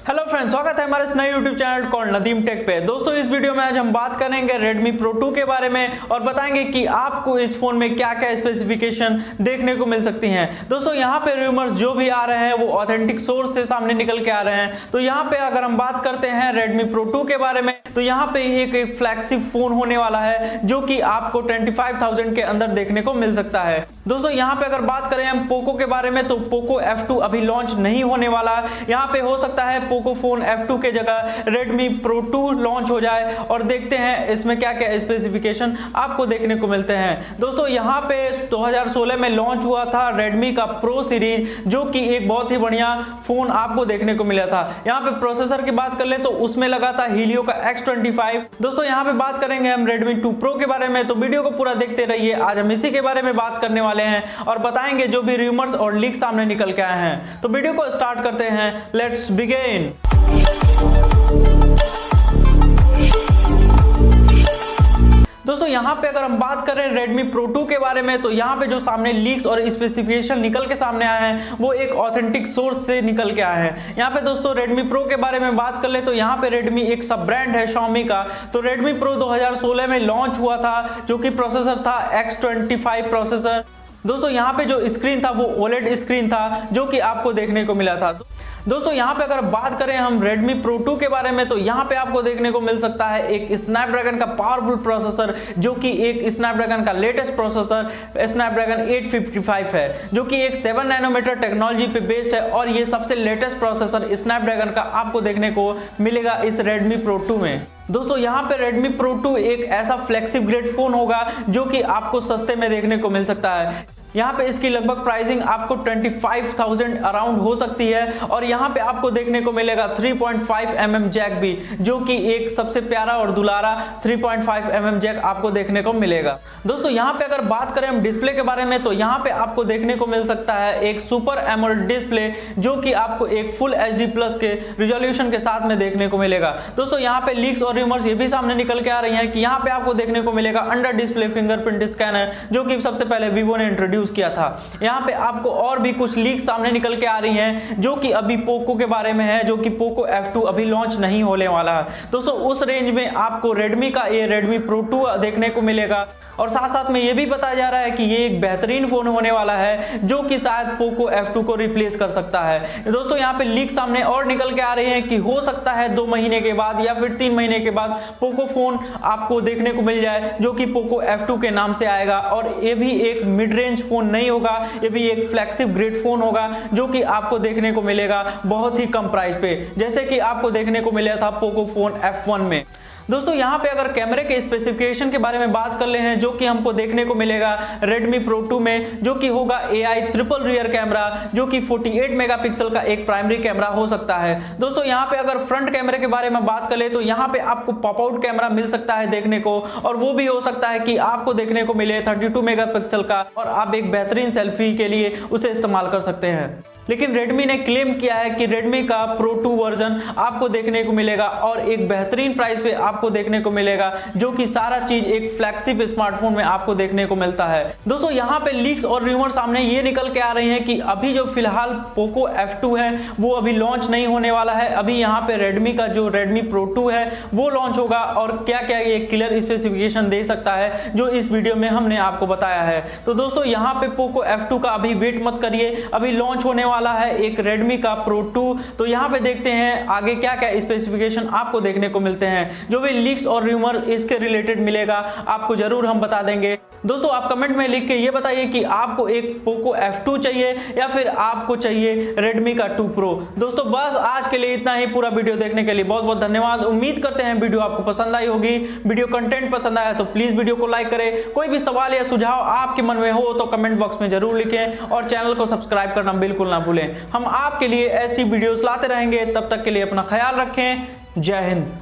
Hello friends, स्वागत है हमारे इस नए YouTube channel call Nadeem tech पे। दोस्तों इस वीडियो में आज हम बात करेंगे Redmi Pro 2 के बारे में और बताएंगे कि आपको इस फोन में क्या क्या स्पेसिफिकेशन देखने को मिल सकती हैं। दोस्तों यहाँ पे रूमर्स जो भी आ रहे हैं वो ऑथेंटिक सोर्स से सामने निकल के आ रहे हैं। तो यहाँ पे अगर हम बात करते हैं Redmi Pro 2 के बारे में, तो यहाँ पे एक फ्लैगशिप फोन होने वाला है जो कि आपको 25,000 के अंदर देखने को मिल सकता है। दोस्तों यहाँ पे अगर बात करें हम पोको के बारे में, तो पोको F2 अभी लॉन्च नहीं होने वाला। यहाँ पे हो सकता है पोको फोन F2 के जगह Redmi Pro 2 लॉन्च हो जाए और देखते हैं इसमें क्या क्या स्पेसिफिकेशन आपको देखने को मिलते हैं। दोस्तों यहाँ पे 2016 में लॉन्च हुआ था Redmi का Pro सीरीज, जो कि एक बहुत ही बढ़िया फोन आपको देखने को मिला था। यहाँ पे प्रोसेसर की बात कर ले तो उसमें लगा था Helio का X25। दोस्तों यहाँ पे बात करेंगे हम Redmi 2 Pro के बारे में, तो वीडियो को पूरा देखते रहिए। आज हम इसी के बारे में बात करने वाले हैं और बताएंगे जो भी रूमर्स और लीक सामने निकल के आए हैं। तो वीडियो को स्टार्ट करते हैं, लेट्स बिगिन। दोस्तों यहाँ पे अगर हम बात करें Redmi Pro 2 के बारे में, तो यहाँ पे जो सामने लीक्स और स्पेसिफिकेशन निकल के सामने आए हैं वो एक ऑथेंटिक सोर्स से निकल के आए हैं। यहाँ पे दोस्तों Redmi Pro के बारे में बात कर ले तो यहाँ पे Redmi एक सब ब्रांड है xiaomi का। तो Redmi Pro 2016 में लॉन्च हुआ था, जो कि प्रोसेसर था X25 प्रोसेसर। दोस्तों यहाँ पे जो स्क्रीन था वो OLED स्क्रीन था, जो कि आपको देखने को मिला था। दोस्तों यहाँ पे अगर बात करें हम Redmi Pro 2 के बारे में, तो यहाँ पे आपको देखने को मिल सकता है एक Snapdragon का पावरफुल प्रोसेसर, जो कि एक Snapdragon का लेटेस्ट प्रोसेसर Snapdragon 855 है, जो कि एक 7 नैनोमीटर टेक्नोलॉजी पे बेस्ड है। और ये सबसे लेटेस्ट प्रोसेसर Snapdragon का आपको देखने को मिलेगा इस Redmi Pro 2 में। दोस्तों यहाँ पे Redmi Pro 2 एक ऐसा फ्लैगशिप ग्रेड फोन होगा जो कि आपको सस्ते में देखने को मिल सकता है। यहाँ पे इसकी लगभग प्राइसिंग आपको 25,000 अराउंड हो सकती है। और यहाँ पे आपको देखने को मिलेगा 3.5 mm जैक भी, जो कि एक सबसे प्यारा और दुलारा 3.5 mm जैक आपको देखने को मिलेगा। दोस्तों यहाँ पे अगर बात करें हम डिस्प्ले के बारे में, तो यहाँ पे आपको देखने को मिल सकता है एक सुपर एमोलेड डिस्प्ले, जो कि आपको एक फुल HD प्लस के रिजोल्यूशन के साथ में देखने को मिलेगा। दोस्तों यहाँ पे लीक्स और रूमर्स ये भी सामने निकल के आ रही हैं कि यहाँ पे आपको देखने को मिलेगा अंडर डिस्प्ले फिंगरप्रिंट स्कैनर, जो कि सबसे पहले वीवो ने इंट्रोड्यूस किया था। यहाँ पे आपको और भी कुछ लीक सामने निकल के आ रही हैं, जो कि अभी पोको के बारे में है, जो कि पोको F2 अभी लॉन्च नहीं होने वाला है। दोस्तों उस रेंज में आपको Redmi का ये Redmi Pro 2 देखने को मिलेगा। और साथ साथ में ये भी बताया जा रहा है कि ये एक बेहतरीन फोन होने वाला है, जो कि शायद पोको F2 को रिप्लेस कर सकता है। दोस्तों यहाँ पे लीक सामने और निकल के आ रहे हैं कि हो सकता है 2 महीने के बाद या फिर 3 महीने के बाद पोको फोन आपको देखने को मिल जाए, जो कि पोको F2 के नाम से आएगा। और ये भी एक मिड रेंज फोन नहीं होगा, ये भी एक फ्लैगशिप ग्रेड फोन होगा, जो कि आपको देखने को मिलेगा बहुत ही कम प्राइस पे, जैसे कि आपको देखने को मिला था पोको फोन F1 में। दोस्तों यहाँ पे अगर कैमरे के स्पेसिफिकेशन के बारे में बात कर ले हैं, जो कि हमको देखने को मिलेगा Redmi Pro 2 में, जो कि होगा AI ट्रिपल रियर कैमरा, जो कि 48 मेगापिक्सल का एक प्राइमरी कैमरा हो सकता है। दोस्तों यहाँ पे अगर फ्रंट कैमरे के बारे में बात कर ले, तो यहाँ पे आपको पॉप आउट कैमरा मिल सकता है देखने को, और वो भी हो सकता है कि आपको देखने को मिले 32 मेगापिक्सल का, और आप एक बेहतरीन सेल्फी के लिए उसे इस्तेमाल कर सकते हैं। लेकिन Redmi ने क्लेम किया है कि Redmi का Pro 2 वर्जन आपको देखने को मिलेगा और एक बेहतरीन प्राइस पे आपको देखने को मिलेगा, जो कि सारा चीज एक फ्लैगशिप स्मार्टफोन में आपको देखने को मिलता है। दोस्तों यहाँ पे लीक्स और रूमर सामने ये निकल के आ रहे हैं कि अभी जो फिलहाल Poco F2 है वो अभी लॉन्च नहीं होने वाला है। अभी यहाँ पे Redmi का जो Redmi Pro 2 है वो लॉन्च होगा, और क्या क्या ये क्लियर स्पेसिफिकेशन दे सकता है जो इस वीडियो में हमने आपको बताया है। तो दोस्तों यहाँ पे Poco F2 का अभी वेट मत करिए, अभी लॉन्च होने वाला है एक Redmi का Pro 2। तो यहाँ पे देखते हैं आगे क्या क्या स्पेसिफिकेशन आपको देखने को मिलते हैं। जो भी लीक्स और रूमर इसके रिलेटेड मिलेगा आपको जरूर हम बता देंगे। दोस्तों आप कमेंट में लिख के ये बताइए कि आपको एक Poco F2 चाहिए या फिर आपको चाहिए Redmi का 2 Pro। दोस्तों बस आज के लिए इतना ही। पूरा वीडियो देखने के लिए बहुत बहुत धन्यवाद। उम्मीद करते हैं वीडियो आपको पसंद आई होगी। वीडियो कंटेंट पसंद आया तो प्लीज वीडियो को लाइक करें। कोई भी सवाल या सुझाव आपके मन में हो तो कमेंट बॉक्स में जरूर लिखें, और चैनल को सब्सक्राइब करना बिल्कुल ना भूलें। हम आपके लिए ऐसी वीडियोस लाते रहेंगे। तब तक के लिए अपना ख्याल रखें। जय हिंद।